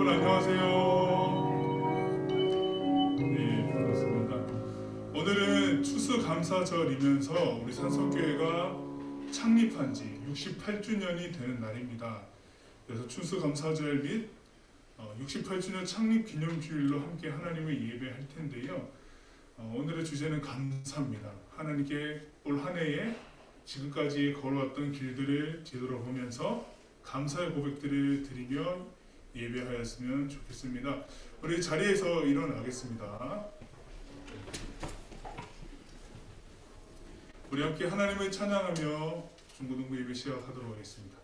여러분 안녕하세요. 네, 반갑습니다. 오늘은 추수감사절이면서 우리 산성교회가 창립한 지 68주년이 되는 날입니다. 그래서 추수감사절 및 68주년 창립 기념주일로 함께 하나님을 예배할 텐데요. 오늘의 주제는 감사입니다. 하나님께 올 한 해에 지금까지 걸어왔던 길들을 뒤돌아보면서 감사의 고백들을 드리며 예배하였으면 좋겠습니다. 우리 자리에서 일어나겠습니다. 우리 함께 하나님을 찬양하며 중고등부 예배 시작하도록 하겠습니다.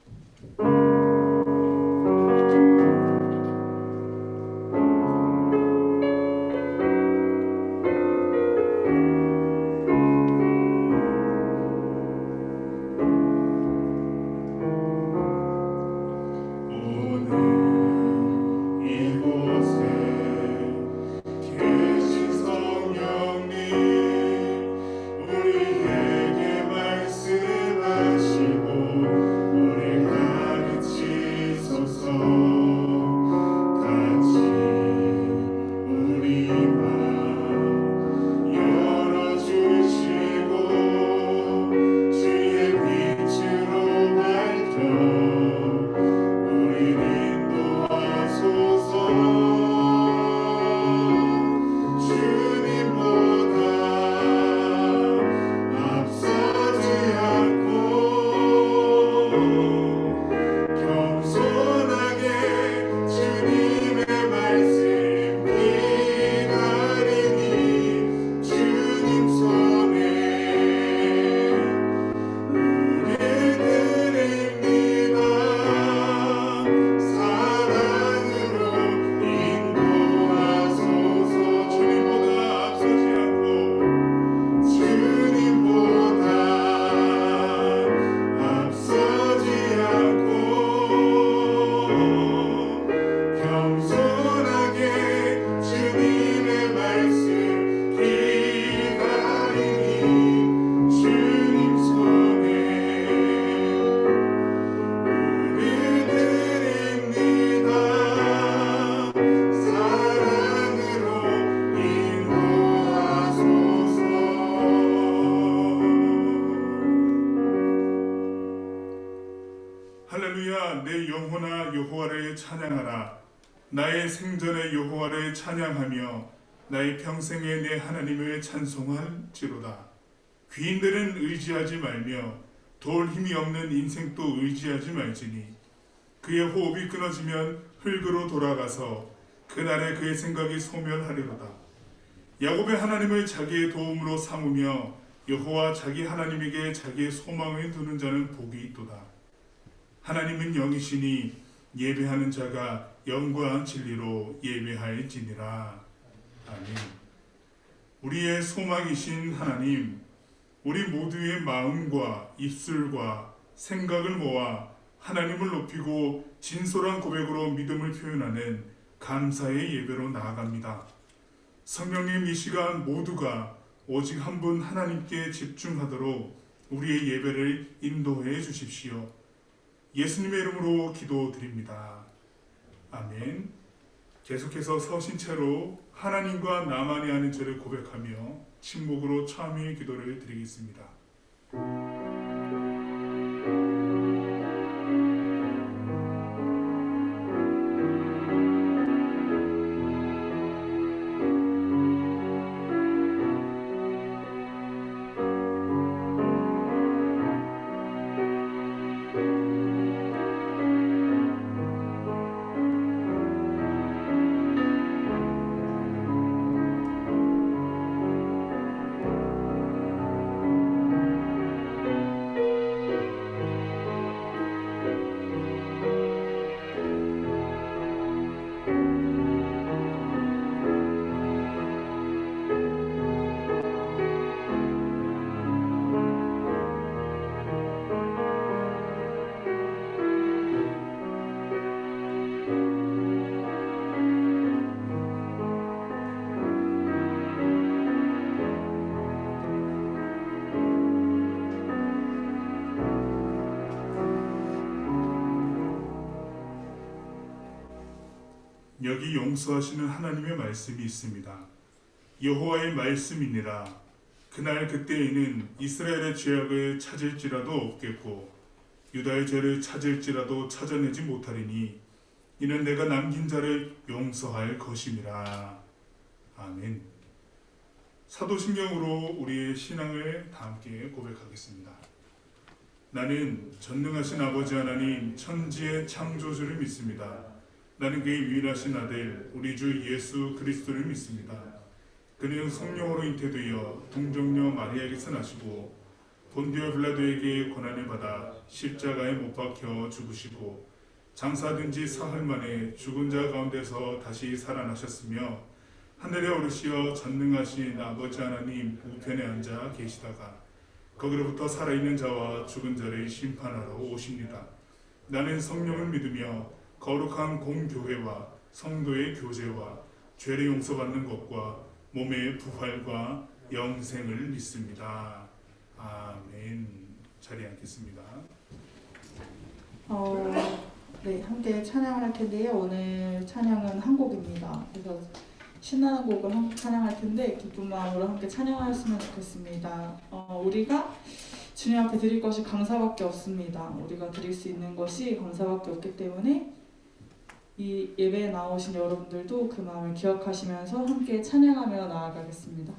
할렐루야. 내 영혼아 여호와를 찬양하라. 나의 생전에 여호와를 찬양하며 나의 평생에 내 하나님을 찬송할지로다. 귀인들은 의지하지 말며 도울 힘이 없는 인생도 의지하지 말지니 그의 호흡이 끊어지면 흙으로 돌아가서 그날에 그의 생각이 소멸하리로다. 야곱의 하나님을 자기의 도움으로 삼으며 여호와 자기 하나님에게 자기의 소망을 두는 자는 복이 있도다. 하나님은 영이시니 예배하는 자가 영과 진리로 예배할지니라. 아멘. 우리의 소망이신 하나님, 우리 모두의 마음과 입술과 생각을 모아 하나님을 높이고 진솔한 고백으로 믿음을 표현하는 감사의 예배로 나아갑니다. 성령님, 이 시간 모두가 오직 한 분 하나님께 집중하도록 우리의 예배를 인도해 주십시오. 예수님의 이름으로 기도드립니다. 아멘. 계속해서 서신 채로 하나님과 나만이 아는 죄를 고백하며 침묵으로 참회의 기도를 드리겠습니다. 여기 용서하시는 하나님의 말씀이 있습니다. 여호와의 말씀이니라. 그날 그때에는 이스라엘의 죄악을 찾을지라도 없겠고 유다의 죄를 찾을지라도 찾아내지 못하리니 이는 내가 남긴 자를 용서할 것임이라. 아멘. 사도신경으로 우리의 신앙을 다 함께 고백하겠습니다. 나는 전능하신 아버지 하나님 천지의 창조주를 믿습니다. 나는 그의 유일하신 아들 우리 주 예수 그리스도를 믿습니다. 그는 성령으로 잉태되어 동정녀 마리아에게서 나시고 본디오 빌라도에게 고난을 받아 십자가에 못 박혀 죽으시고 장사된 지 사흘 만에 죽은 자 가운데서 다시 살아나셨으며 하늘에 오르시어 전능하신 아버지 하나님 우편에 앉아 계시다가 거기로부터 살아있는 자와 죽은 자를 심판하러 오십니다. 나는 성령을 믿으며 거룩한 공교회와 성도의 교제와 죄를 용서받는 것과 몸의 부활과 영생을 믿습니다. 아멘. 자리에 앉겠습니다. 네, 함께 찬양을 할 텐데요. 오늘 찬양은 한 곡입니다. 그래서 신나는 곡을 찬양할 텐데 기쁜 마음으로 함께 찬양하였으면 좋겠습니다. 우리가 주님 앞에 드릴 것이 감사밖에 없습니다. 우리가 드릴 수 있는 것이 감사밖에 없기 때문에 이 예배에 나오신 여러분들도 그 마음을 기억하시면서 함께 찬양하며 나아가겠습니다.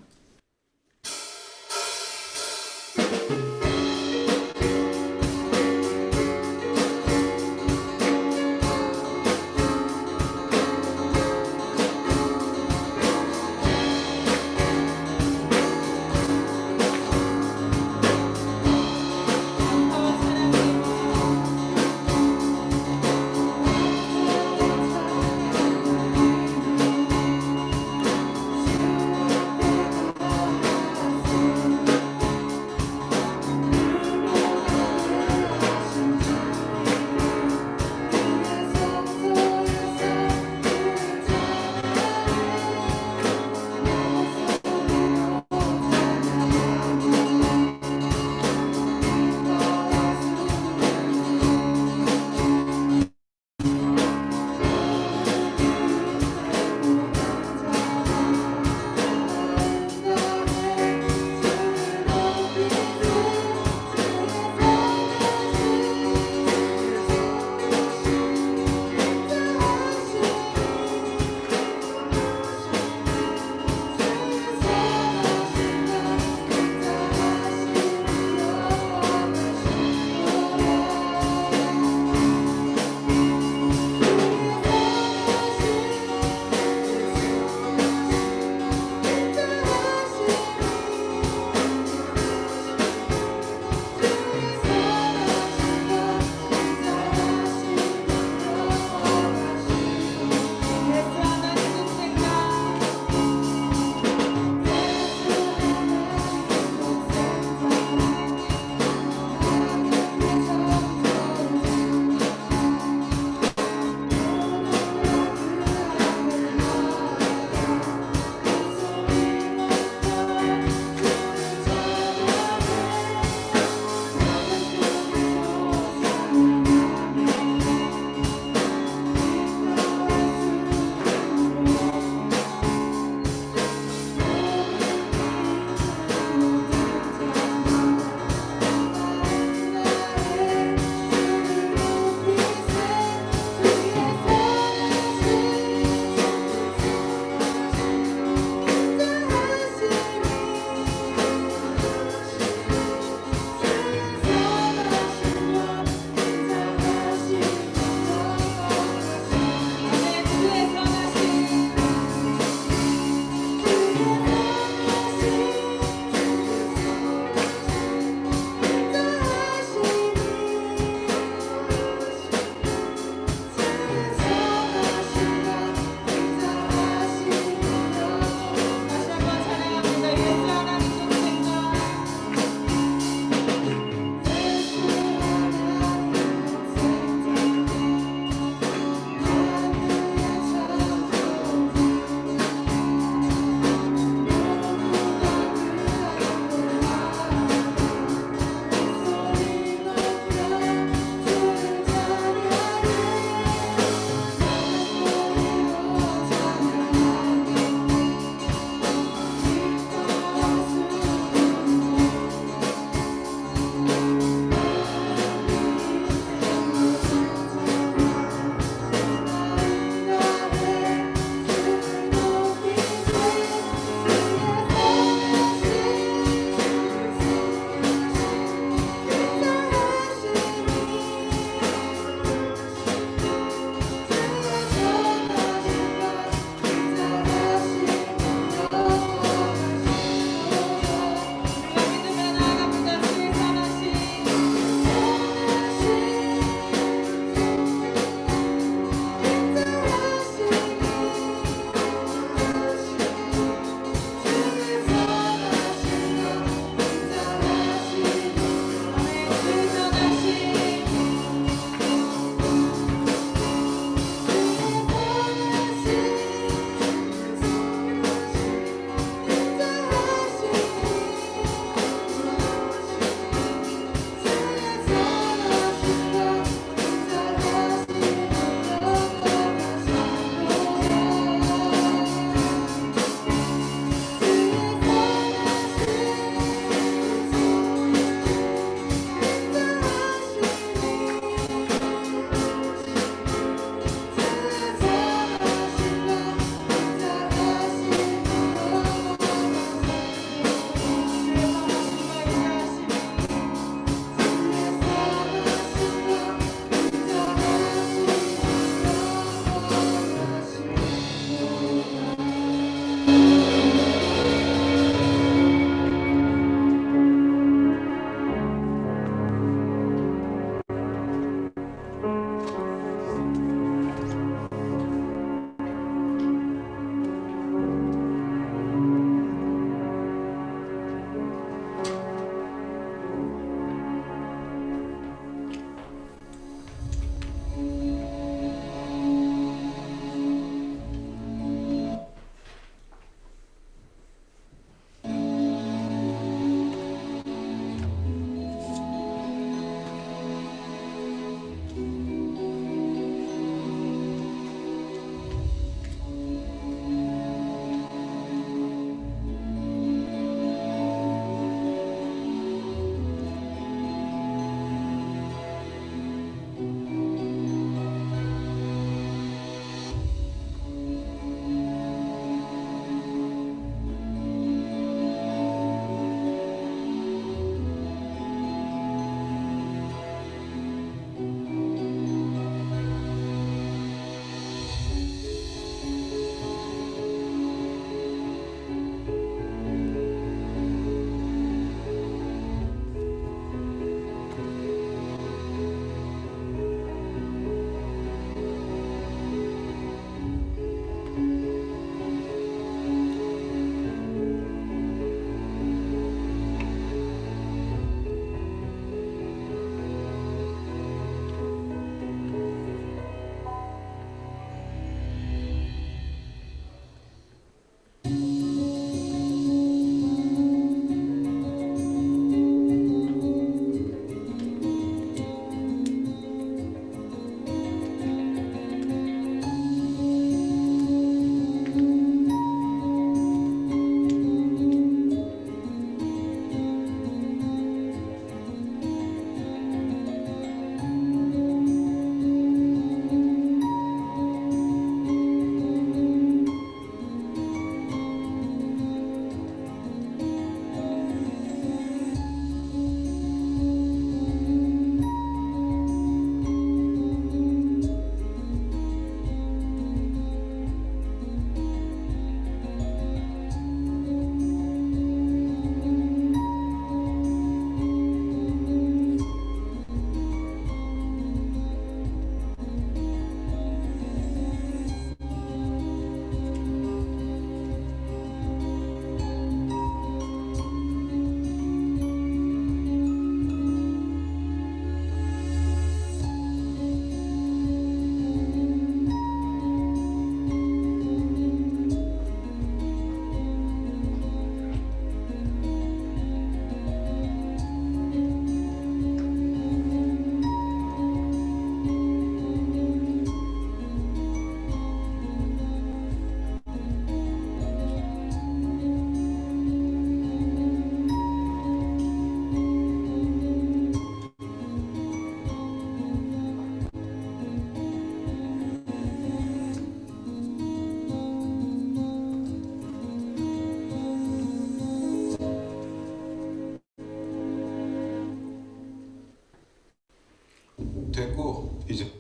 됐고 이제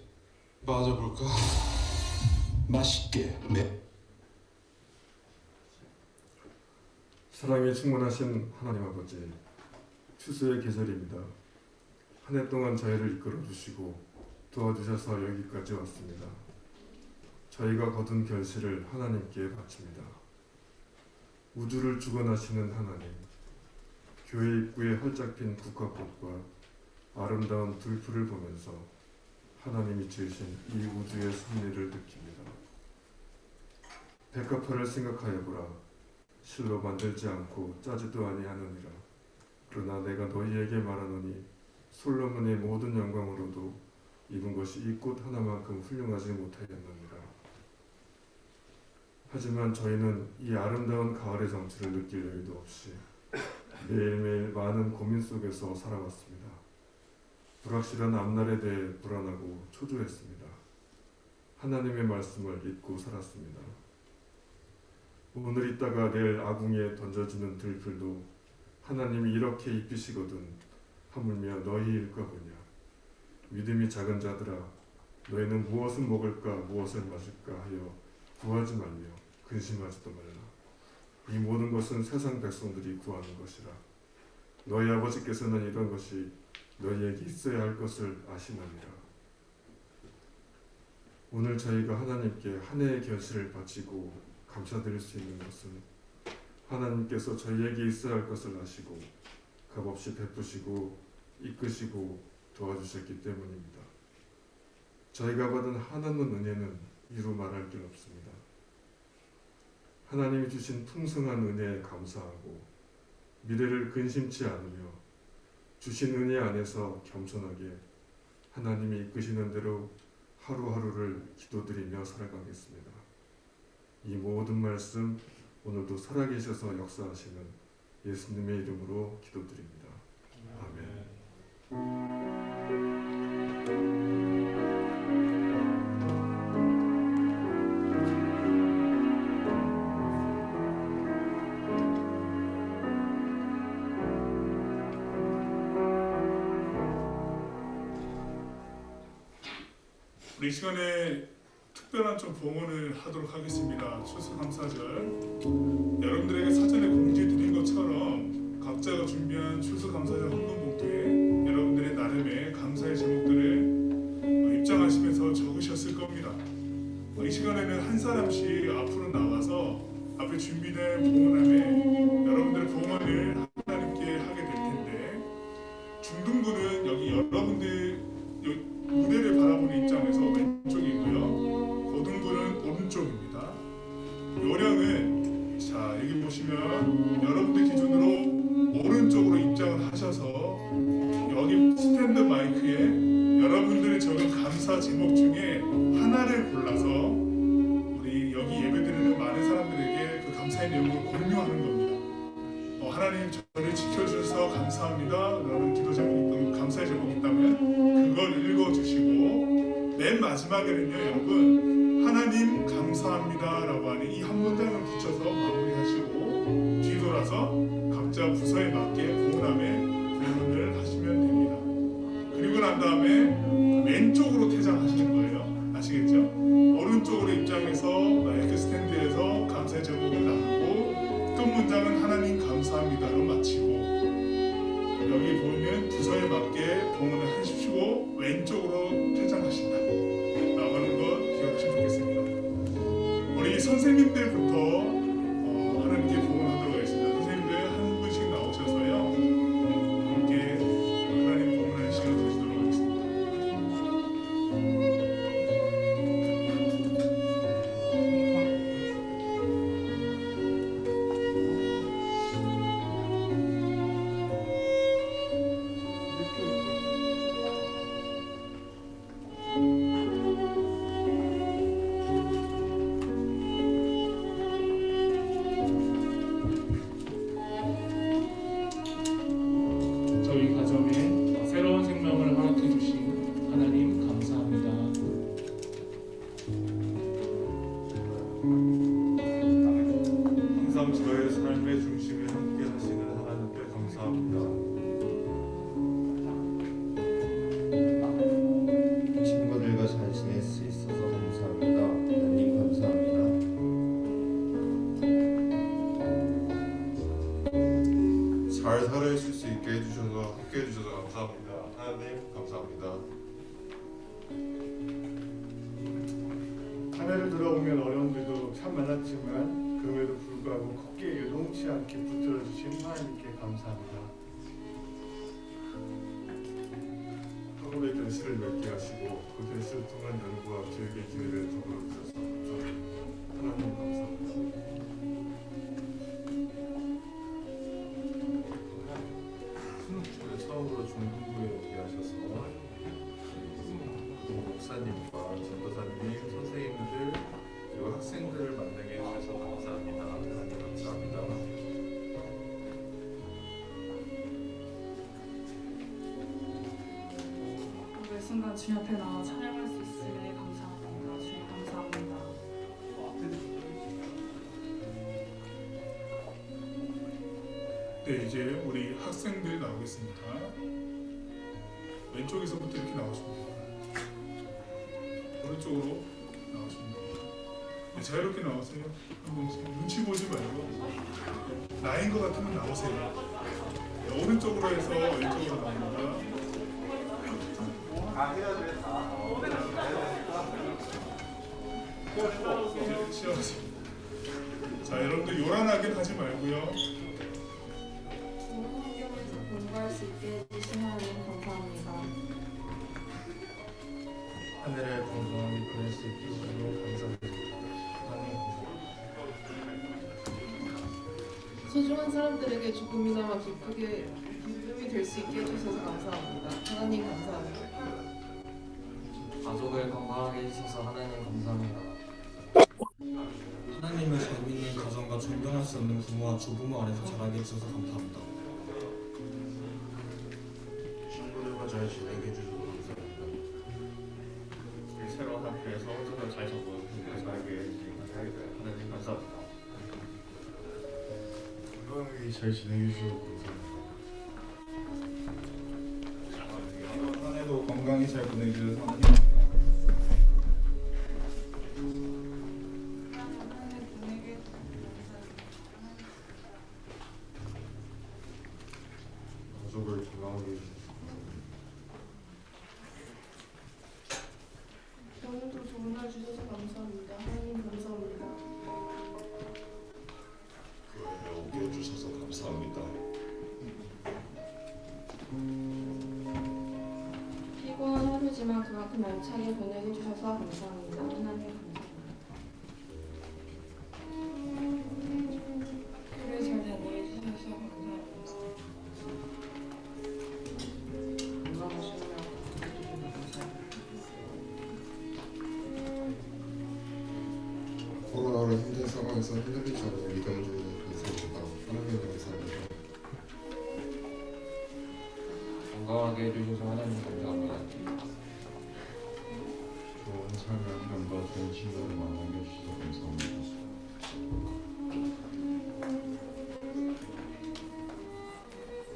빠져볼까? 맛있게 사랑이 충만하신 하나님 아버지, 추수의 계절입니다. 한 해 동안 저희를 이끌어 주시고 도와주셔서 여기까지 왔습니다. 저희가 거둔 결실을 하나님께 바칩니다. 우주를 주관하시는 하나님, 교회 입구에 활짝 핀 국화꽃과 아름다운 들풀을 보면서 하나님이 지으신 이 우주의 섭리를 느낍니다. 백합화를 생각하여 보라. 실로 만들지 않고 짜지도 아니하느니라. 그러나 내가 너희에게 말하노니 솔로몬의 모든 영광으로도 입은 것이 이 꽃 하나만큼 훌륭하지 못하였느니라. 하지만 저희는 이 아름다운 가을의 정취를 느낄 여유도 없이 매일매일 많은 고민 속에서 살아왔습니다. 불확실한 앞날에 대해 불안하고 초조했습니다. 하나님의 말씀을 잊고 살았습니다. 오늘 있다가 내일 아궁이에 던져지는 들풀도 하나님이 이렇게 입히시거든 하물며 너희일까 보냐. 믿음이 작은 자들아, 너희는 무엇을 먹을까 무엇을 마실까 하여 구하지 말며 근심하지도 말라. 이 모든 것은 세상 백성들이 구하는 것이라. 너희 아버지께서는 이런 것이 너희에게 있어야 할 것을 아시느니라. 오늘 저희가 하나님께 한 해의 결실을 바치고 감사드릴 수 있는 것은 하나님께서 저희에게 있어야 할 것을 아시고 값없이 베푸시고 이끄시고 도와주셨기 때문입니다. 저희가 받은 한없는 은혜는 이루 말할 길 없습니다. 하나님이 주신 풍성한 은혜에 감사하고 미래를 근심치 않으며 주신 은혜 안에서 겸손하게 하나님이 이끄시는 대로 하루하루를 기도드리며 살아가겠습니다. 이 모든 말씀 오늘도 살아계셔서 역사하시는 예수님의 이름으로 기도드립니다. 아멘. 우리 이 시간에 특별한 좀 봉헌을 하도록 하겠습니다. 추수감사절, 여러분들에게 사전에 공지 드린 것처럼 각자가 준비한 추수감사절 헌금 봉투에 여러분들의 나름의 감사의 제목들을 입장하시면서 적으셨을 겁니다. 이 시간에는 한 사람씩 앞으로 나와서 앞에 준비된 봉헌함에 여러분들의 봉헌을 하나님께 하게 될 텐데, 중등부는 여기 여러분들 무대를 바라보는 입장에서 왼쪽이고요, 고등부는 오른쪽입니다. 요령은 자, 여기 보시면 여러분들 기준으로 오른쪽으로 입장을 하셔서 여기 스탠드 마이크에 여러분들이 적은 감사 제목 중에 하나를 골라서 우리 여기 예배드리는 많은 사람들에게 그 감사의 내용을 공유하는 겁니다. 하나님 저를 지켜주셔서 감사합니다 라는 기도 제목이, 감사의 제목이 있다면 그걸 읽어주시고, 맨 마지막에는요 여러분 하나님 감사합니다 라고 하는 이 한 문장을 붙여서 마무리하시고 뒤돌아서 각자 부서에 맞게 봉헌함에 봉헌을 하시면 됩니다. 그리고 난 다음에 왼쪽으로 퇴장하시는 거예요. 아시겠죠? 오른쪽으로 입장해서 마이크 스탠드에서 감사의 제목을 나누고 끝 문장은 하나님 감사합니다로 마치고, 여기 보이는 부서에 맞게 봉헌을 하십시오. 왼쪽으로 퇴장하신다 라고 하는 것 기억하시면 좋겠습니다. 우리 선생님들부터 하나님께 봉헌하도록 하겠습니다. 선생님들 한 분씩 나오셔서요 함께 하나님 봉헌하는 시간 가지도록 하겠습니다. 저희 가정에 새로운 생명을 허락해 주신 하나님 감사합니다. 항상 저의 삶의 중심에 함께 하시는 하나님께 감사합니다. 주셔서 함께 해주셔서 감사합니다. 하나님 감사합니다. 한 해를 돌아보면 어려움들도 참 많았지만 그럼에도 불구하고 걷기에 요동치 않게 붙들어 주신 하나님께 감사합니다. 학업의 결실을 맺게 하시고 그 결실을 통한 연구와 교육의 기회를 더불어 주셔서 감사합니다. 하나님 감사합니다. 처음으로 중등부에 오게 하셔서 목사님과 전도사님, 선생님들 그리고 학생들을 만나게 해주셔서 감사합니다. 하나님 감사합니다. 오늘 순간 주님 앞에 나와 찬양할 수 있음에 감사합니다. 주님 감사합니다. 네, 이제 우리 학생들 나오겠습니다. 왼쪽에서부터 이렇게 나오시면 됩니다. 오른쪽으로 나오시면 됩니다. 네, 자유롭게 나오세요. 한 분씩 눈치 보지 말고 나인 것 같으면 나오세요. 네, 오른쪽으로 해서 왼쪽으로 나옵니다. 네, 시작하세요. 자, 여러분들 요란하게 하지 말고요. 좋은 환경에서 공부할 수 있게 해주신 하나님 감사합니다. 하늘을 건강하게 보낼 수 있게 해주시고 감사드립니다. 하나님 감사합니다. 소중한 사람들에게 조금이나마 기쁨이 될 수 있게 해주셔서 감사합니다. 하나님 감사합니다. 가족을 건강하게 해주셔서 하나님 감사합니다. 하나님을 재미있는 가정과 존경할 수 있는 부모와 조부모 아래서 자라게 해주셔서 감사합니다. 친구들과 잘 지내게 해주셔서 감사합니다. 이 새로운 학교에서 혼자서 잘 적응하고 살게 해주셔서 하나님 감사합니다. 건강하게 잘 지내게 해주셔서 감사합니다. 한 해도 건강히 잘 보내주셔서 하나님 가족을 건강하게 해주셔서 오늘도 좋은 날 주셔서 감사합니다. 하나님 감사합니다. 교회에 오게 해주셔서 감사합니다. 피곤한 하루지만 그만큼 알차게 보내게 해주셔서 감사합니다. 하나님 감사합니다. 그래 잘 보내게 해주셔서 감사합니다. 건강하시며 코로나로 힘든 상황에서 흔들리지 않는 믿음을 주는 감사합니다. 하나님 감사합니다. 건강하게 해주셔서 하나님 감사합니다. 좋은 삶의 환경과 좋은 친구를 만나게 해주셔서 감사합니다.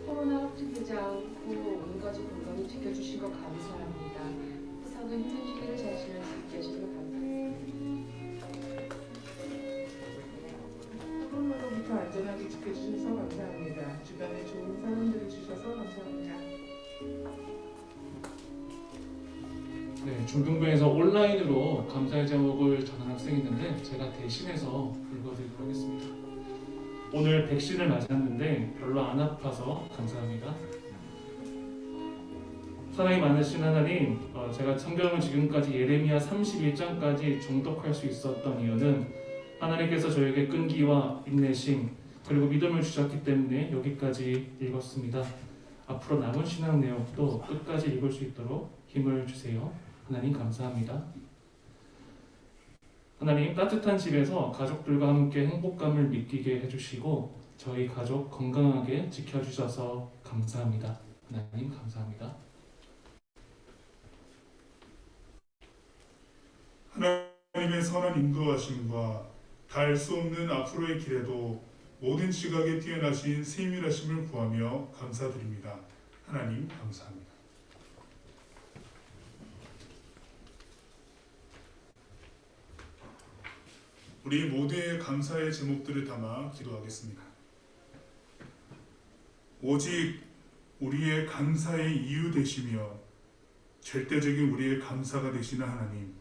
코로나 흩트리지 않고 온 가족 건강히 지켜주신 것 감사합니다. 회사도 힘든 시기를 잘 지낼 수 있게 해주셔서 감사합니다. 코로나로부터 안전하게 지켜주셔서 감사합니다. 주변에 좋은 사람들을 주셔서 감사합니다. 네, 중등부에서 온라인으로 감사의 제목을 전한 학생이 있는데 제가 대신해서 읽어드리도록 하겠습니다. 오늘 백신을 맞았는데 별로 안 아파서 감사합니다. 사랑이 많으신 하나님, 제가 성경을 지금까지 예레미야 31장까지 정독할 수 있었던 이유는 하나님께서 저에게 끈기와 인내심 그리고 믿음을 주셨기 때문에 여기까지 읽었습니다. 앞으로 남은 신학 내용도 끝까지 읽을 수 있도록 힘을 주세요. 하나님 감사합니다. 하나님, 따뜻한 집에서 가족들과 함께 행복감을 느끼게 해주시고 저희 가족 건강하게 지켜주셔서 감사합니다. 하나님 감사합니다. 하나님의 선한 인도하심과 닿을 수 없는 앞으로의 길에도 모든 지각에 뛰어나신 세밀하심을 구하며 감사드립니다. 하나님 감사합니다. 우리 모두의 감사의 제목들을 담아 기도하겠습니다. 오직 우리의 감사의 이유 되시며 절대적인 우리의 감사가 되시는 하나님,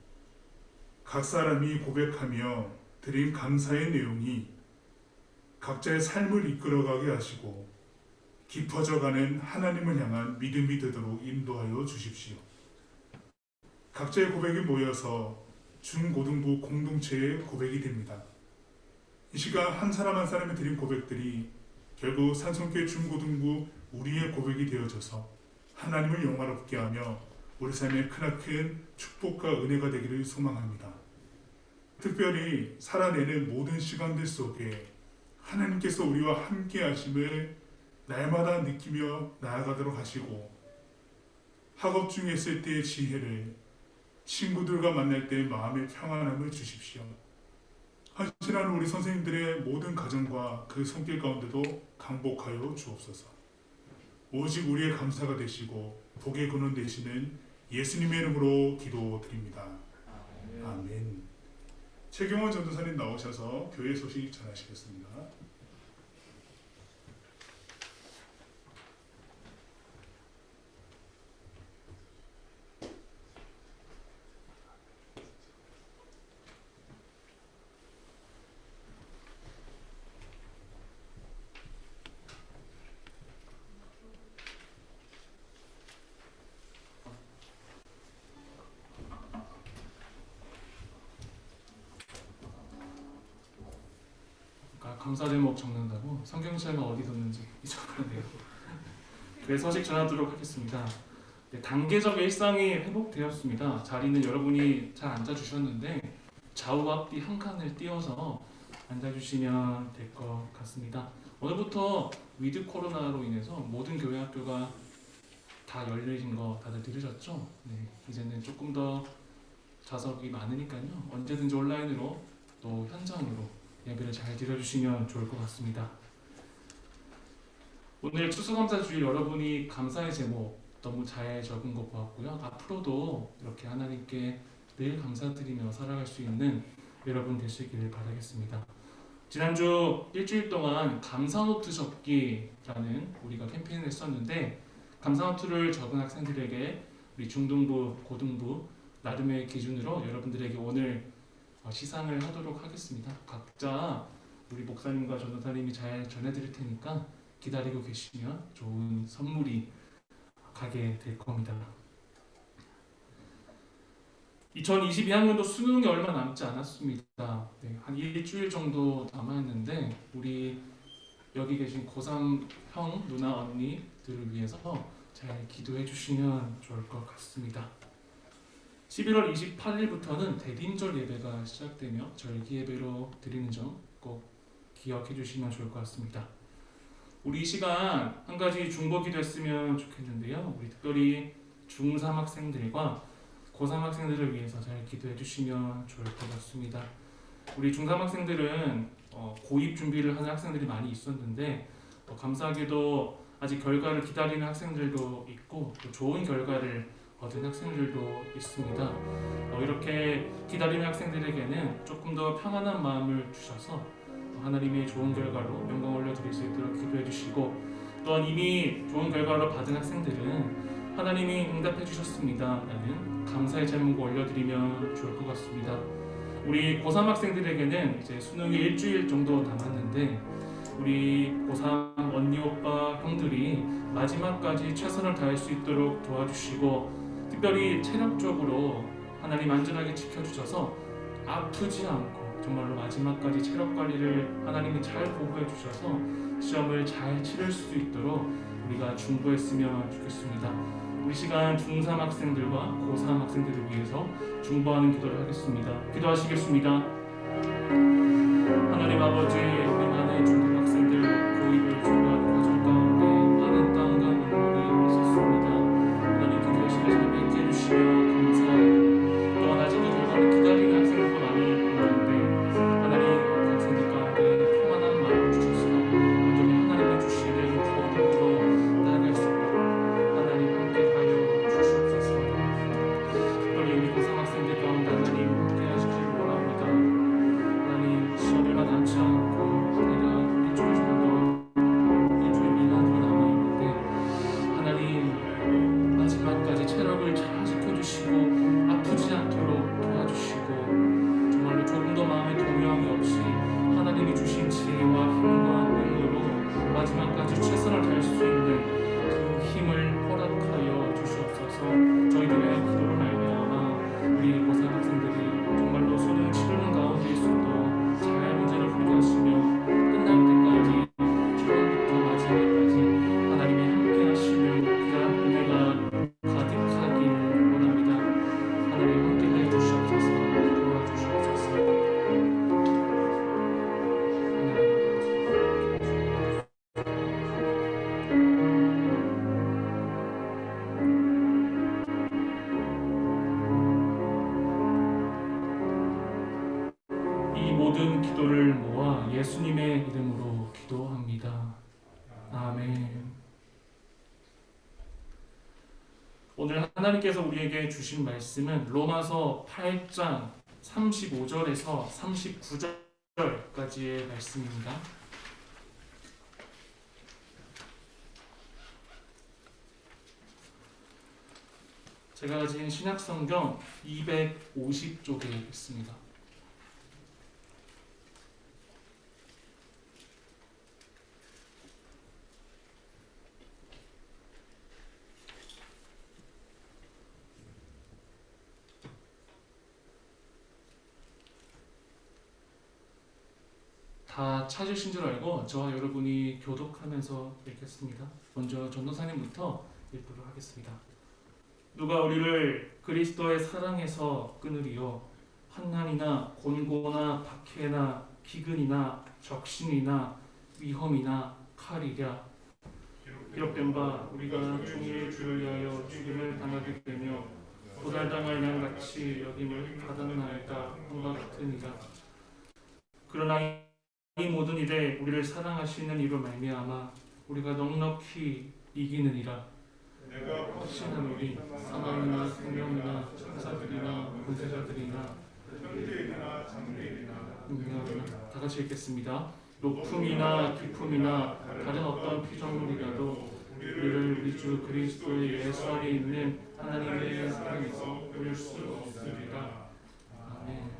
각 사람이 고백하며 드린 감사의 내용이 각자의 삶을 이끌어가게 하시고 깊어져가는 하나님을 향한 믿음이 되도록 인도하여 주십시오. 각자의 고백이 모여서 중고등부 공동체의 고백이 됩니다. 이 시간 한 사람 한 사람이 드린 고백들이 결국 산성교회 중고등부 우리의 고백이 되어져서 하나님을 영화롭게 하며 우리 삶에 크나큰 축복과 은혜가 되기를 소망합니다. 특별히 살아내는 모든 시간들 속에 하나님께서 우리와 함께 하심을 날마다 느끼며 나아가도록 하시고, 학업 중에 있을 때의 지혜를, 친구들과 만날 때의 마음의 평안함을 주십시오. 헌신하는 우리 선생님들의 모든 가정과 그 손길 가운데도 강복하여 주옵소서. 오직 우리의 감사가 되시고 복의 근원 되시는 예수님의 이름으로 기도드립니다. 아멘. 최경원 전도사님 나오셔서 교회 소식 전하시겠습니다. 감사 제목 적는다고 성경책가 어디 뒀는지 잊어버렸네요. 교회 소식 전하도록 하겠습니다. 네, 단계적 일상이 회복되었습니다. 자리는 여러분이 잘 앉아주셨는데 좌우 앞뒤 한 칸을 띄워서 앉아주시면 될 것 같습니다. 오늘부터 위드 코로나로 인해서 모든 교회 학교가 다 열리신 거 다들 들으셨죠? 네, 이제는 조금 더 좌석이 많으니까요. 언제든지 온라인으로 또 현장으로 예배를 잘 드려주시면 좋을 것 같습니다. 오늘 추수감사 주일 여러분이 감사의 제목 너무 잘 적은 거 보았고요. 앞으로도 이렇게 하나님께 늘 감사드리며 살아갈 수 있는 여러분 되시기를 바라겠습니다. 지난주 일주일 동안 감사노트 적기라는 우리가 캠페인을 했었는데, 감사노트를 적은 학생들에게 우리 중등부, 고등부 나름의 기준으로 여러분들에게 오늘 시상을 하도록 하겠습니다. 각자 우리 목사님과 전도사님이 잘 전해드릴 테니까 기다리고 계시면 좋은 선물이 가게 될 겁니다. 2022학년도 수능이 얼마 남지 않았습니다. 네, 한 일주일 정도 남아있는데 우리 여기 계신 고3 형, 누나, 언니들을 위해서 잘 기도해 주시면 좋을 것 같습니다. 11월 28일부터는 대림절 예배가 시작되며 절기 예배로 드리는 점 꼭 기억해 주시면 좋을 것 같습니다. 우리 이 시간 한 가지 중보기도 했으면 좋겠는데요. 우리 특별히 중3 학생들과 고3 학생들을 위해서 잘 기도해 주시면 좋을 것 같습니다. 우리 중3 학생들은 고입 준비를 하는 학생들이 많이 있었는데 감사하게도 아직 결과를 기다리는 학생들도 있고 또 좋은 결과를 얻은 학생들도 있습니다. 이렇게 기다리는 학생들에게는 조금 더 평안한 마음을 주셔서 하나님의 좋은 결과로 영광 올려드릴 수 있도록 기도해 주시고, 또한 이미 좋은 결과를 받은 학생들은 하나님이 응답해 주셨습니다 라는 감사의 제목을 올려드리면 좋을 것 같습니다. 우리 고3 학생들에게는 이제 수능이 일주일 정도 남았는데 우리 고3 언니, 오빠, 형들이 마지막까지 최선을 다할 수 있도록 도와주시고, 특별히 체력적으로 하나님 안전하게 지켜주셔서 아프지 않고 정말로 마지막까지 체력 관리를 하나님이 잘 보호해 주셔서 시험을 잘 치를 수 있도록 우리가 중보했으면 좋겠습니다. 우리 시간 중3 학생들과 고3 학생들을 위해서 중보하는 기도를 하겠습니다. 기도하시겠습니다. 하나님 아버지, 우리 많은 중등 학생들 고입을 준비하는 과정 가운데 많은 땀과 눈물이 있었습니다. 하나님 그 결실을 잘 맺게 해주시며 감사하고, 또한 아직도 결과를 기다리는 학생들도 많이 있는데 하나님 그 학생들 가운데 평안한 마음을 주셔서 여전히 하나님이 주시는 구원으로 나아갈 수 있도록 하나님 함께하여 주시옵소서. 특별히 우리 고3 학생들 가운데 하나님 함께 하시기를 원합니다. 하나님 시험이 얼마 남지 않고 대략 일주일 정도 이 모든 기도를 모아 예수님의 이름으로 기도합니다. 아멘. 오늘 하나님께서 우리에게 주신 말씀은 로마서 8장 35절에서 39절까지의 말씀입니다. 제가 가진 신약성경 250쪽에 있습니다. 다 찾으신 줄 알고 저와 여러분이 교독하면서 읽겠습니다. 먼저 전도사님부터 읽도록 하겠습니다. 누가 우리를 그리스도의 사랑에서 끊으리요? 환난이나 곤고나 박해나 기근이나 적신이나 위험이나 칼이랴. 기록된 바 우리가 종일 주를 위하여 죽임을 당하게 되며 도달당할 양같이 여김을 받았나이다 한바 같으니라. 그러나 이 모든 일에 우리를 사랑하시는 이로 말미암아 우리가 넉넉히 이기느니라. 내가 확신하노니 사망이나 생명이나 천사들이나 권세자들이나 형제이나 장래이나 능력이나 다 같이 읽겠습니다. 높음이나 깊음이나 다른 어떤 피조물이라도 우리를 우리 주 그리스도의 예수 안에 있는 하나님의 사랑에서 끊을 수 없으리라. 아멘.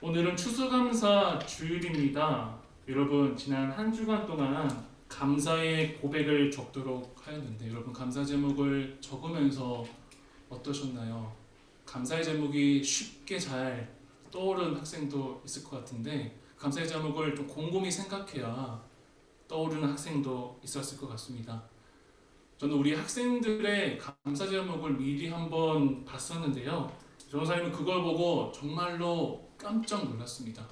오늘은 추수감사 주일입니다. 여러분 지난 한 주간 동안 감사의 고백을 적도록 하였는데 여러분 감사 제목을 적으면서 어떠셨나요? 감사의 제목이 쉽게 잘 떠오르는 학생도 있을 것 같은데 감사의 제목을 좀 곰곰이 생각해야 떠오르는 학생도 있었을 것 같습니다. 저는 우리 학생들의 감사 제목을 미리 한번 봤었는데요. 전도사님은 그걸 보고 정말로 깜짝 놀랐습니다.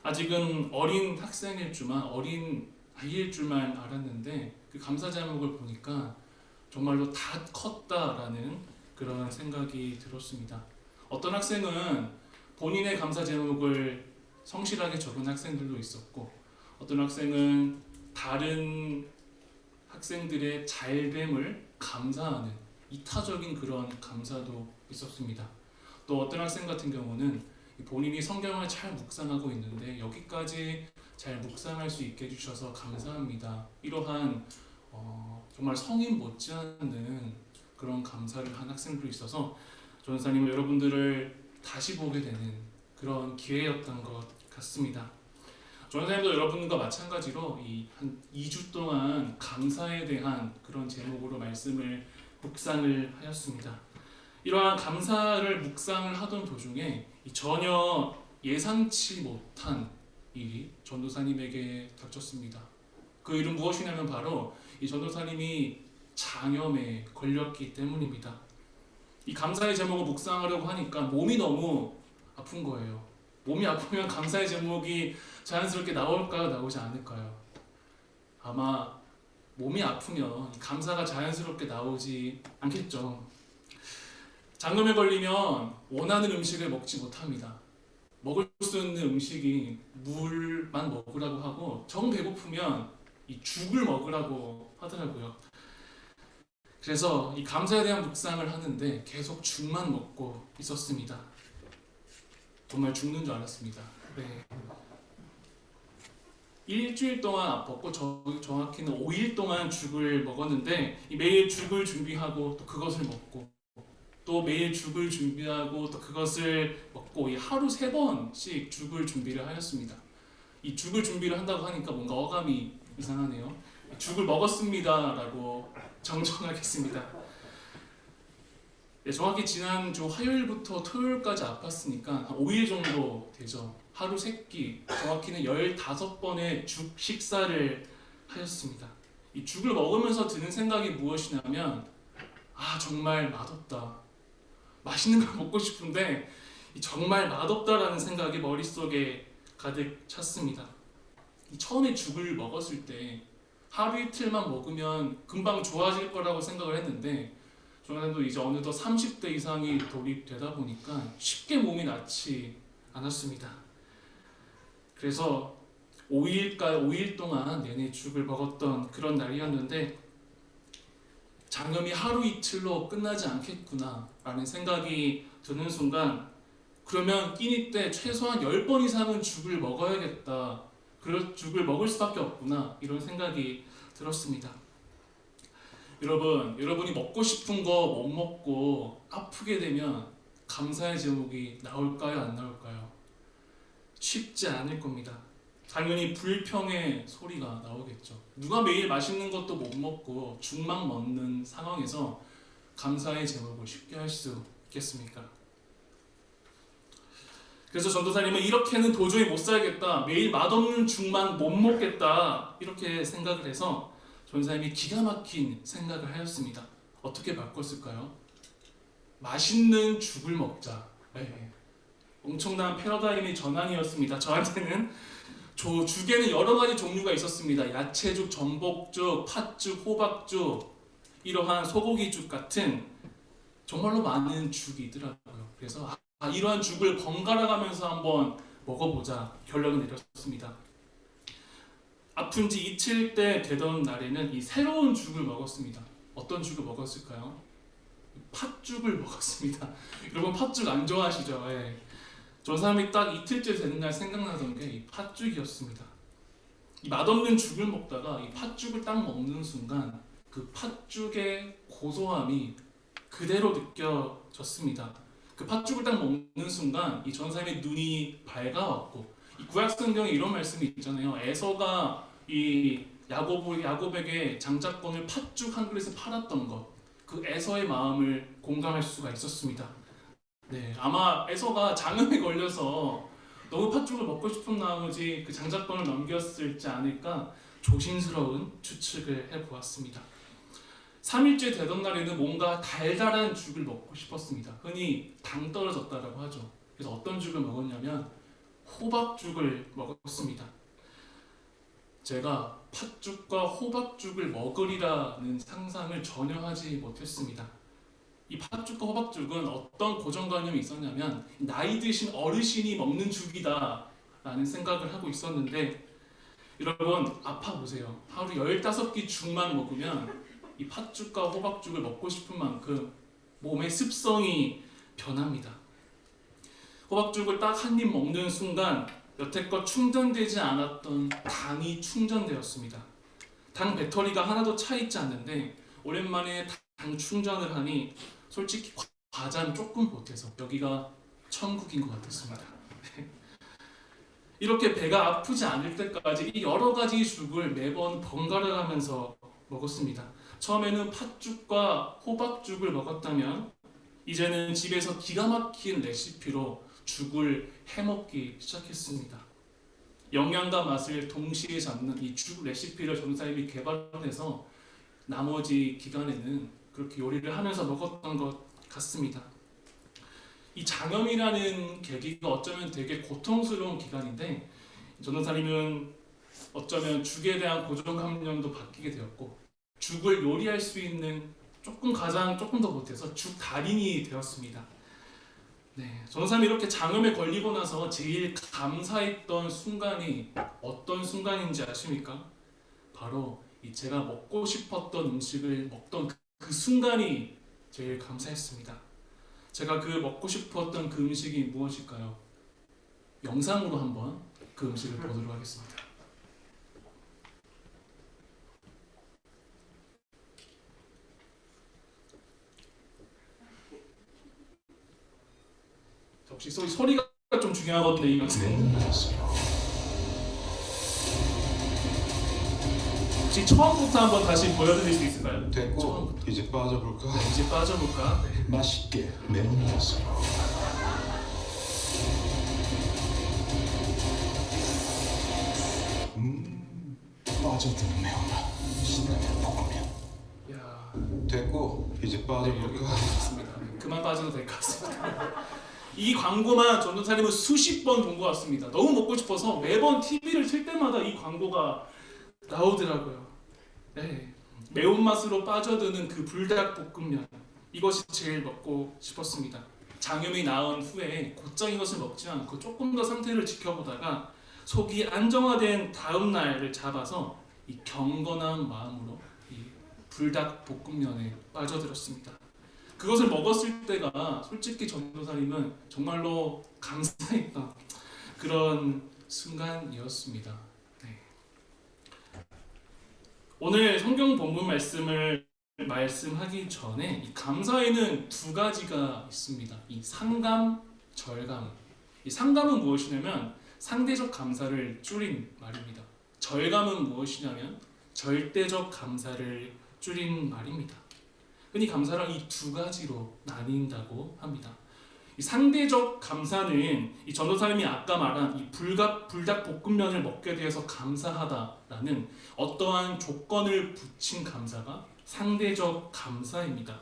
아직은 어린 학생일 줄만, 어린 아이일 줄만 알았는데 그 감사 제목을 보니까 정말로 다 컸다라는 그런 생각이 들었습니다. 어떤 학생은 본인의 감사 제목을 성실하게 적은 학생들도 있었고 어떤 학생은 다른 학생들의 잘됨을 감사하는 이타적인 그런 감사도 있었습니다. 또 어떤 학생 같은 경우는 본인이 성경을 잘 묵상하고 있는데 여기까지 잘 묵상할 수 있게 해주셔서 감사합니다. 이러한 정말 성인 못지않는 그런 감사를 한 학생들도 있어서 전도사님은 여러분들을 다시 보게 되는 그런 기회였던 것 같습니다. 전도사님도 여러분과 마찬가지로 한 2주 동안 감사에 대한 그런 제목으로 말씀을 묵상을 하였습니다. 이러한 감사를 묵상을 하던 도중에 전혀 예상치 못한 일이 전도사님에게 닥쳤습니다. 그 일은 무엇이냐면 바로 이 전도사님이 장염에 걸렸기 때문입니다. 이 감사의 제목을 묵상하려고 하니까 몸이 너무 아픈 거예요. 몸이 아프면 감사의 제목이 자연스럽게 나올까요? 나오지 않을까요? 아마 몸이 아프면 감사가 자연스럽게 나오지 않겠죠. 장염에 걸리면 원하는 음식을 먹지 못합니다. 먹을 수 있는 음식이 물만 먹으라고 하고 정 배고프면 이 죽을 먹으라고 하더라고요. 그래서 이 감사에 대한 묵상을 하는데 계속 죽만 먹고 있었습니다. 정말 죽는 줄 알았습니다. 네. 일주일 동안 아팠고 정확히는 5일 동안 죽을 먹었는데 매일 죽을 준비하고 또 그것을 먹고 또 매일 죽을 준비하고 또 그것을 먹고 하루 3번씩 죽을 준비를 하였습니다. 이 죽을 준비를 한다고 하니까 뭔가 어감이 이상하네요. 죽을 먹었습니다 라고 정정하겠습니다. 네, 정확히 지난주 화요일부터 토요일까지 아팠으니까 한 5일 정도 되죠. 하루 3끼, 정확히는 15번의 죽 식사를 하였습니다. 이 죽을 먹으면서 드는 생각이 무엇이냐면 정말 맛없다. 맛있는 걸 먹고 싶은데 정말 맛없다라는 생각이 머릿속에 가득 찼습니다. 처음에 죽을 먹었을 때 하루 이틀만 먹으면 금방 좋아질 거라고 생각을 했는데 전사님도 이제 어느덧 30대 이상이 돌입되다 보니까 쉽게 몸이 낫지 않았습니다. 그래서 5일 동안 내내 죽을 먹었던 그런 날이었는데 장염이 하루 이틀로 끝나지 않겠구나 라는 생각이 드는 순간 그러면 끼니 때 최소한 10번 이상은 죽을 먹어야겠다. 그럴 죽을 먹을 수밖에 없구나 이런 생각이 들었습니다. 여러분이 먹고 싶은 거 못 먹고 아프게 되면 감사의 제목이 나올까요? 안 나올까요? 쉽지 않을 겁니다. 당연히 불평의 소리가 나오겠죠. 누가 매일 맛있는 것도 못 먹고 죽만 먹는 상황에서 감사의 제목을 쉽게 할 수 있겠습니까? 그래서 전도사님은 이렇게는 도저히 못 살겠다. 매일 맛없는 죽만 못 먹겠다. 이렇게 생각을 해서 전도사님이 기가 막힌 생각을 하였습니다. 어떻게 바꿨을까요? 맛있는 죽을 먹자. 네. 엄청난 패러다임의 전환이었습니다. 저한테는 죽에는 여러 가지 종류가 있었습니다. 야채죽, 전복죽, 팥죽, 호박죽, 이러한 소고기죽 같은 정말로 많은 죽이 있더라고요. 그래서 이러한 죽을 번갈아 가면서 한번 먹어보자 결론을 내렸습니다. 아픈 지 이틀 때 되던 날에는 이 새로운 죽을 먹었습니다. 어떤 죽을 먹었을까요? 팥죽을 먹었습니다. 여러분 팥죽 안 좋아하시죠? 예. 전사님이 딱 이틀째 되는 날 생각나던 게 이 팥죽이었습니다. 이 맛없는 죽을 먹다가 이 팥죽을 딱 먹는 순간 그 팥죽의 고소함이 그대로 느껴졌습니다. 그 팥죽을 딱 먹는 순간 이 전사님의 눈이 밝아왔고 이 구약 성경에 이런 말씀이 있잖아요. 에서가 이 야곱에게 장자권을 팥죽 한 그릇에 팔았던 것, 그 에서의 마음을 공감할 수가 있었습니다. 네, 아마 에서가 장염에 걸려서 너무 팥죽을 먹고 싶은 나머지 그 장자권을 넘겼을지 않을까 조심스러운 추측을 해보았습니다. 3일째 되던 날에는 뭔가 달달한 죽을 먹고 싶었습니다. 흔히 당 떨어졌다라고 하죠. 그래서 어떤 죽을 먹었냐면 호박죽을 먹었습니다. 제가 팥죽과 호박죽을 먹으리라는 상상을 전혀 하지 못했습니다. 이 팥죽과 호박죽은 어떤 고정관념이 있었냐면 나이 드신 어르신이 먹는 죽이다 라는 생각을 하고 있었는데 여러분 아파보세요. 하루 15끼 죽만 먹으면 이 팥죽과 호박죽을 먹고 싶은 만큼 몸의 습성이 변합니다. 호박죽을 딱 한 입 먹는 순간 여태껏 충전되지 않았던 당이 충전되었습니다. 당 배터리가 하나도 차있지 않는데 오랜만에 당 충전을 하니 솔직히 과자는 조금 보태서 여기가 천국인 것 같았습니다. 이렇게 배가 아프지 않을 때까지 이 여러 가지 죽을 매번 번갈아 가면서 먹었습니다. 처음에는 팥죽과 호박죽을 먹었다면 이제는 집에서 기가 막힌 레시피로 죽을 해먹기 시작했습니다. 영양과 맛을 동시에 잡는 이 죽 레시피를 전사님이 개발해서 나머지 기간에는 그렇게 요리를 하면서 먹었던 것 같습니다. 이 장염이라는 계기가 어쩌면 되게 고통스러운 기간인데 전도사님은 어쩌면 죽에 대한 고정관념도 바뀌게 되었고 죽을 요리할 수 있는 조금 더 못해서 죽 달인이 되었습니다. 네, 전도사님이 이렇게 장염에 걸리고 나서 제일 감사했던 순간이 어떤 순간인지 아십니까? 바로 이 제가 먹고 싶었던 음식을 먹던 그 순간이 제일 감사했습니다. 제가 그 먹고 싶었던 그 음식이 무엇일까요? 영상으로 한번 그 음식을 보도록 하겠습니다. 혹시 소리가 좀 중요하거든요, 이 영상. 혹시 처음부터 한번 다시 보여드릴 수 있을까요? 됐고 처음부터. 이제 빠져볼까? 네, 이제 빠져볼까? 네. 맛있게 매운 녀석. 빠져드는 매운맛. 신라면 볶음면. 야, 됐고 이제 네, 빠져볼까? 여기까지 됐습니다. 그만 빠져도 될 것 같습니다. 이 광고만 전도사님은 수십 번 본 것 같습니다. 너무 먹고 싶어서 매번 TV를 틀 때마다 이 광고가 나오더라고요. 네. 매운맛으로 빠져드는 그 불닭볶음면. 이것이 제일 먹고 싶었습니다. 장염이 나은 후에 곧장 이것을 먹지 않고 조금 더 상태를 지켜보다가 속이 안정화된 다음 날을 잡아서 이 경건한 마음으로 이 불닭볶음면에 빠져들었습니다. 그것을 먹었을 때가 솔직히 전도사님은 정말로 감사했던 그런 순간이었습니다. 네. 오늘 성경 본문 말씀을 말씀하기 전에 이 감사에는 두 가지가 있습니다. 이 상감, 절감. 이 상감은 무엇이냐면 상대적 감사를 줄인 말입니다. 절감은 무엇이냐면 절대적 감사를 줄인 말입니다. 흔히 감사를 이 두 가지로 나뉜다고 합니다. 이 상대적 감사는 이 전도사님이 아까 말한 이 불닭볶음면을 먹게 되어서 감사하다라는 어떠한 조건을 붙인 감사가 상대적 감사입니다.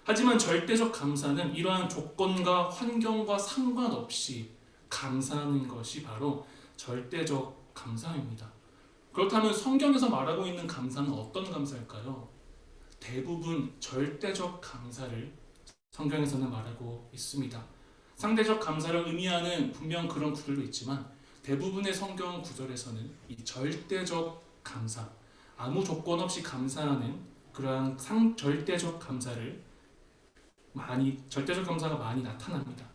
하지만 절대적 감사는 이러한 조건과 환경과 상관없이 감사하는 것이 바로 절대적 감사입니다. 그렇다면 성경에서 말하고 있는 감사는 어떤 감사일까요? 대부분 절대적 감사를 성경에서는 말하고 있습니다. 상대적 감사를 의미하는 분명 그런 구절도 있지만 대부분의 성경 구절에서는 이 절대적 감사, 아무 조건 없이 감사하는 그러한 절대적 감사가 많이 나타납니다.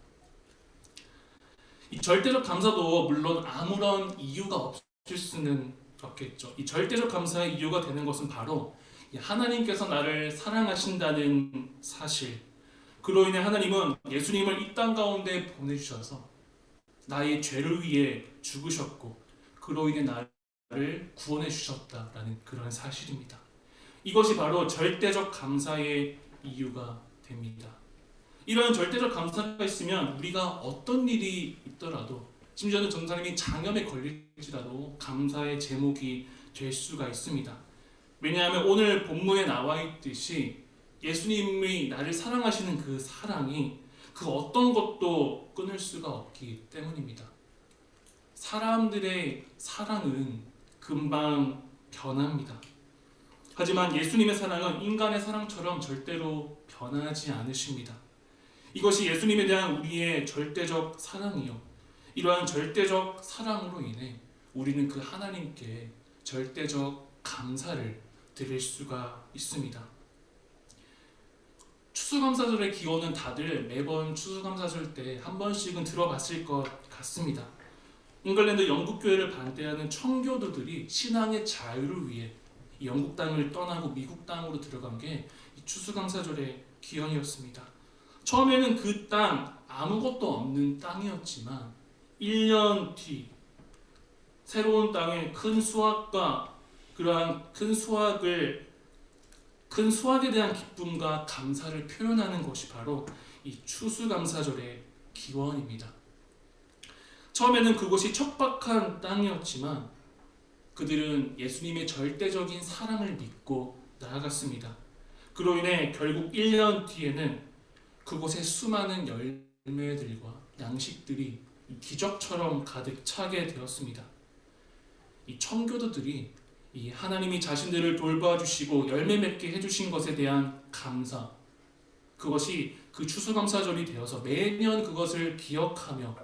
이 절대적 감사도 물론 아무런 이유가 없을 수는 없겠죠. 이 절대적 감사의 이유가 되는 것은 바로 하나님께서 나를 사랑하신다는 사실, 그로 인해 하나님은 예수님을 이 땅 가운데 보내주셔서 나의 죄를 위해 죽으셨고 그로 인해 나를 구원해 주셨다라는 그런 사실입니다. 이것이 바로 절대적 감사의 이유가 됩니다. 이러한 절대적 감사가 있으면 우리가 어떤 일이 있더라도, 심지어는 전도사님이 장염에 걸릴지라도 감사의 제목이 될 수가 있습니다. 왜냐하면 오늘 본문에 나와 있듯이 예수님이 나를 사랑하시는 그 사랑이 그 어떤 것도 끊을 수가 없기 때문입니다. 사람들의 사랑은 금방 변합니다. 하지만 예수님의 사랑은 인간의 사랑처럼 절대로 변하지 않으십니다. 이것이 예수님에 대한 우리의 절대적 사랑이요, 이러한 절대적 사랑으로 인해 우리는 그 하나님께 절대적 감사를 드릴 수가 있습니다. 추수감사절의 기원은 다들 매번 추수감사절 때 한 번씩은 들어봤을 것 같습니다. 잉글랜드 영국교회를 반대하는 청교도들이 신앙의 자유를 위해 영국 땅을 떠나고 미국 땅으로 들어간 게 추수감사절의 기원이었습니다. 처음에는 그 땅 아무것도 없는 땅이었지만 1년 뒤 새로운 땅에 큰 수확과 그러한 큰 수확에 대한 기쁨과 감사를 표현하는 것이 바로 이 추수감사절의 기원입니다. 처음에는 그곳이 척박한 땅이었지만 그들은 예수님의 절대적인 사랑을 믿고 나아갔습니다. 그로 인해 결국 1년 뒤에는 그곳에 수많은 열매들과 양식들이 기적처럼 가득 차게 되었습니다. 이 청교도들이 이 하나님이 자신들을 돌봐주시고 열매 맺게 해주신 것에 대한 감사, 그것이 그 추수감사절이 되어서 매년 그것을 기억하며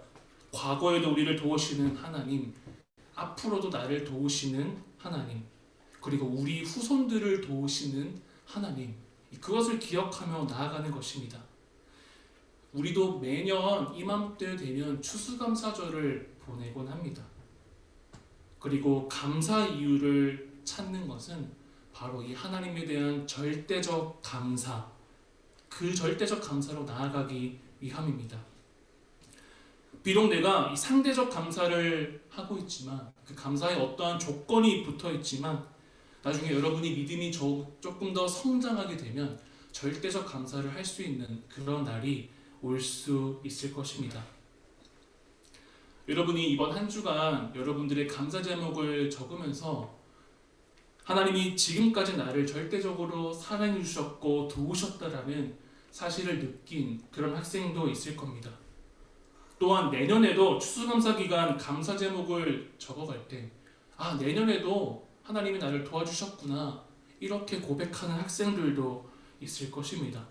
과거에도 우리를 도우시는 하나님, 앞으로도 나를 도우시는 하나님, 그리고 우리 후손들을 도우시는 하나님, 그것을 기억하며 나아가는 것입니다. 우리도 매년 이맘때 되면 추수감사절을 보내곤 합니다. 그리고 감사 이유를 찾는 것은 바로 이 하나님에 대한 절대적 감사, 그 절대적 감사로 나아가기 위함입니다. 비록 내가 이 상대적 감사를 하고 있지만, 그 감사에 어떠한 조건이 붙어 있지만, 나중에 여러분이 믿음이 조금 더 성장하게 되면 절대적 감사를 할 수 있는 그런 날이 올 수 있을 것입니다. 여러분이 이번 한 주간 여러분들의 감사 제목을 적으면서 하나님이 지금까지 나를 절대적으로 사랑해 주셨고 도우셨다라는 사실을 느낀 그런 학생도 있을 겁니다. 또한 내년에도 추수감사 기간 감사 제목을 적어갈 때 내년에도 하나님이 나를 도와주셨구나 이렇게 고백하는 학생들도 있을 것입니다.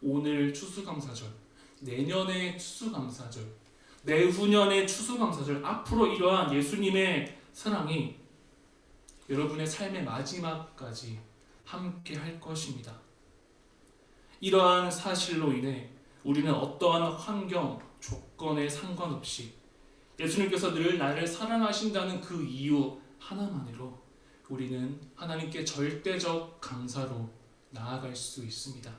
오늘 추수감사절, 내년의 추수감사절, 내후년의 추수감사절, 앞으로 이러한 예수님의 사랑이 여러분의 삶의 마지막까지 함께 할 것입니다. 이러한 사실로 인해 우리는 어떠한 환경, 조건에 상관없이 예수님께서 늘 나를 사랑하신다는 그 이유 하나만으로 우리는 하나님께 절대적 감사로 나아갈 수 있습니다.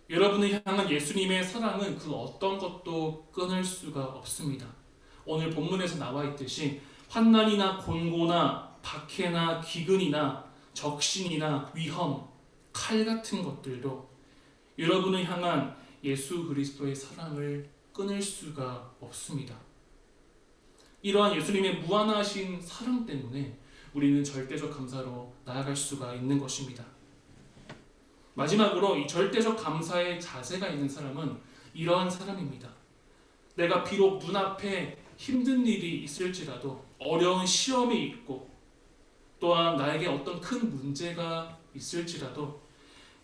여러분을 향한 예수님의 사랑은 그 어떤 것도 끊을 수가 없습니다. 오늘 본문에서 나와 있듯이 환난이나 곤고나 박해나 기근이나 적신이나 위험, 칼 같은 것들도 여러분을 향한 예수 그리스도의 사랑을 끊을 수가 없습니다. 이러한 예수님의 무한하신 사랑 때문에 우리는 절대적 감사로 나아갈 수가 있는 것입니다. 마지막으로 이 절대적 감사의 자세가 있는 사람은 이러한 사람입니다. 내가 비록 눈앞에 힘든 일이 있을지라도, 어려운 시험이 있고 또한 나에게 어떤 큰 문제가 있을지라도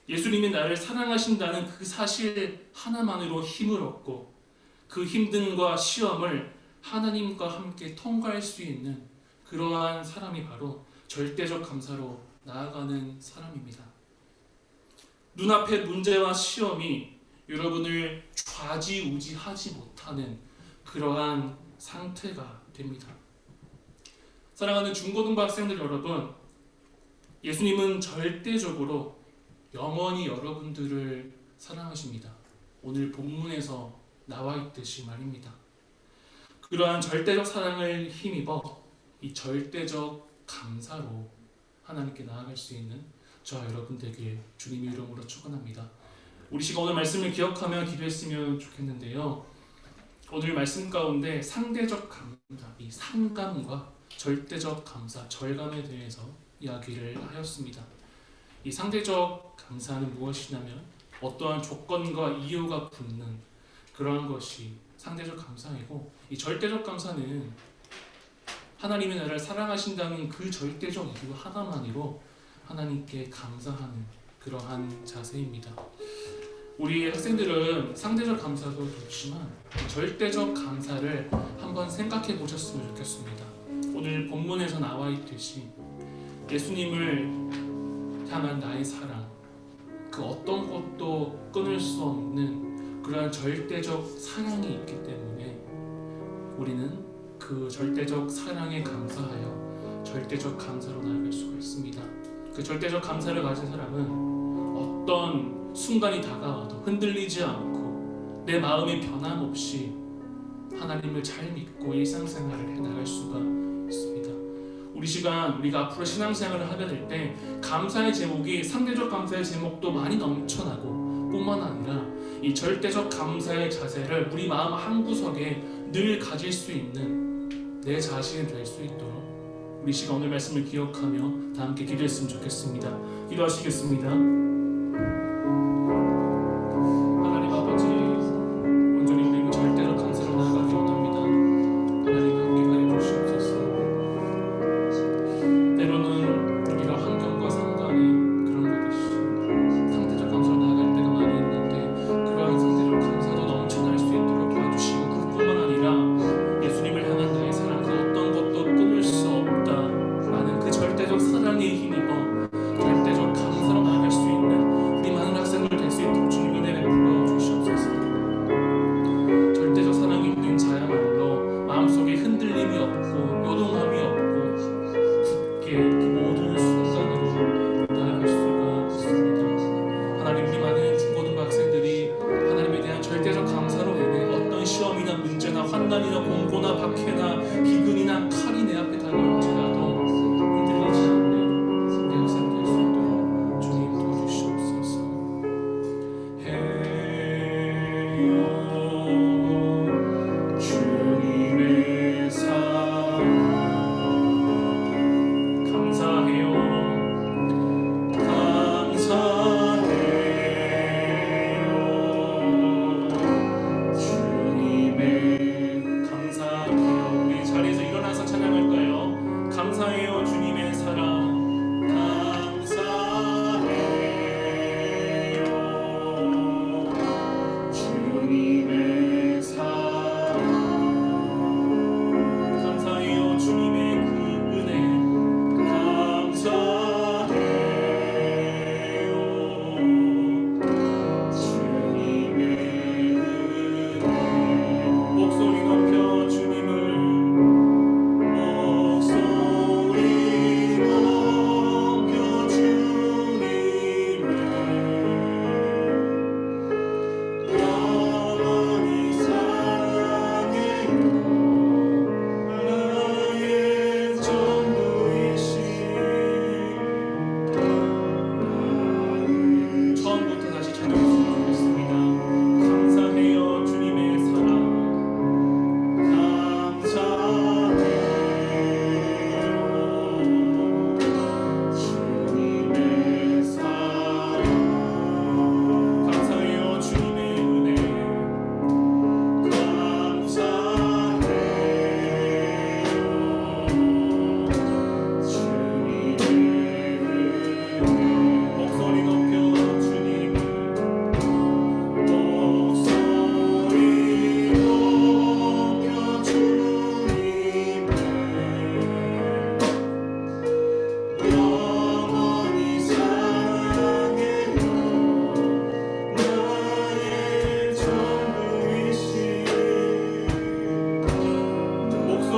예수님이 나를 사랑하신다는 그 사실 하나만으로 힘을 얻고 그 힘듦과 시험을 하나님과 함께 통과할 수 있는 그러한 사람이 바로 절대적 감사로 나아가는 사람입니다. 눈앞의 문제와 시험이 여러분을 좌지우지하지 못하는 그러한 상태가 됩니다. 사랑하는 중고등부 학생들 여러분, 예수님은 절대적으로 영원히 여러분들을 사랑하십니다. 오늘 본문에서 나와 있듯이 말입니다. 그러한 절대적 사랑을 힘입어 이 절대적 감사로 하나님께 나아갈 수 있는 저와 여러분 되길 주님의 이름으로 축원합니다. 우리 시간 오늘 말씀을 기억하며 기도했으면 좋겠는데요. 오늘 말씀 가운데 상대적 감사, 이 상감과 절대적 감사, 절감에 대해서 이야기를 하였습니다. 이 상대적 감사는 무엇이냐면 어떠한 조건과 이유가 붙는 그러한 것이 상대적 감사이고, 이 절대적 감사는 하나님이 나를 사랑하신다는 그 절대적 이유 하나만으로 하나님께 감사하는 그러한 자세입니다. 우리 학생들은 상대적 감사도 좋지만 절대적 감사를 한번 생각해 보셨으면 좋겠습니다. 오늘 본문에서 나와 있듯이 예수님을 향한 나의 사랑, 그 어떤 것도 끊을 수 없는 그러한 절대적 사랑이 있기 때문에 우리는 그 절대적 사랑에 감사하여 절대적 감사로 나아갈 수가 있습니다. 그 절대적 감사를 가진 사람은 어떤 순간이 다가와도 흔들리지 않고 내 마음이 변함없이 하나님을 잘 믿고 일상생활을 해나갈 수가 있습니다. 우리 시간 우리가 앞으로 신앙생활을 하게 될 때 감사의 제목이 상대적 감사의 제목도 많이 넘쳐나고 뿐만 아니라 이 절대적 감사의 자세를 우리 마음 한구석에 늘 가질 수 있는 내 자신이 될 수 있도록 우리 시간 오늘 말씀을 기억하며 다 함께 기도했으면 좋겠습니다. 기도하시겠습니다. 하나님 아버지, 온전히 우리는 절대적 감사로 나아가기 원합니다. 하나님 함께 가여 주시옵소서. 때로는 우리가 환경과 상관이 그런 것 없이 상대적 감사로 나아갈 때가 많이 있는데 그러한 상대적 감사도 넘쳐날 수 있도록 도와주시고, 그뿐만 아니라 예수님을 향한 나의 사랑, 그 어떤 것도 끊을 수 없다라는 그 절대적 사랑에 힘입어 절대적 감사로 나아갈 수 있는 우리 많은 학생들 될 수 있도록 주님 은혜 베풀어 주시옵소서. 절대적 사랑이 있는 자야말로 마음속에 흔들림이 없고 요동함이 없고 굳게 그 모든 순간으로 나아갈 수가 있습니다. 하나님, 우리 많은 중고등부 학생들이 하나님에 대한 절대적 감사로 인해 어떤 시험이나 문제나 환난이나 공고나 박해나 기근이나 칼이 내 앞에 다가올지라도 흔들리지 않는 내 학생 될 수 있도록 주님 도와주시옵소서. 해요 주님의 사랑, 감사해요 주님의 감사해요. 우리 자리에서 일어나서 찬양할까요?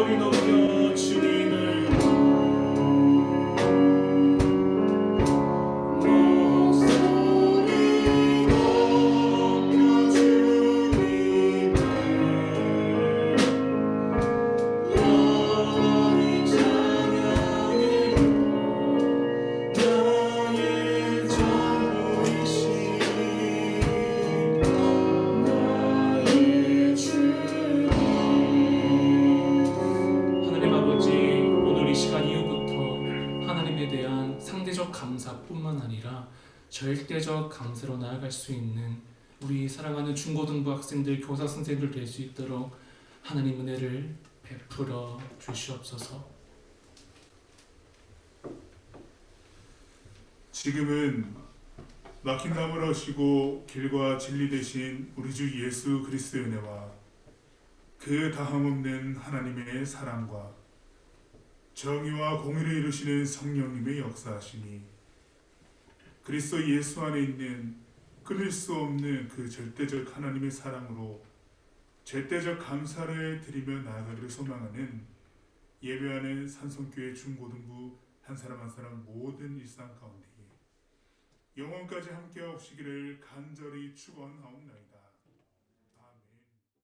소리 높여 주님을 목소리 높여 주님을 영원히 찬양해요. 나의 전부이신 나의 주님. 하나님 아버지, 오늘 이 시간 이후부터 하나님에 대한 상대적 감사뿐만 아니라 절대적 감사로 나아갈 수 있는 우리 사랑하는 중고등부 학생들, 교사 선생님들 될 수 있도록 하나님 은혜를 베풀어 주시옵소서. 지금은 막힌 나무라 오시고 길과 진리 되신 우리 주 예수 그리스도의 은혜와 그 다함없는 하나님의 사랑과 정의와 공의를 이루시는 성령님의 역사하시니 그리스도 예수 안에 있는 끊을 수 없는 그 절대적 하나님의 사랑으로 절대적 감사를 드리며 나아가기를 소망하는 예배하는 산성교회 중고등부 한 사람 한 사람 모든 일상 가운데에 영원까지 함께하옵시기를 간절히 축원하옵나이다.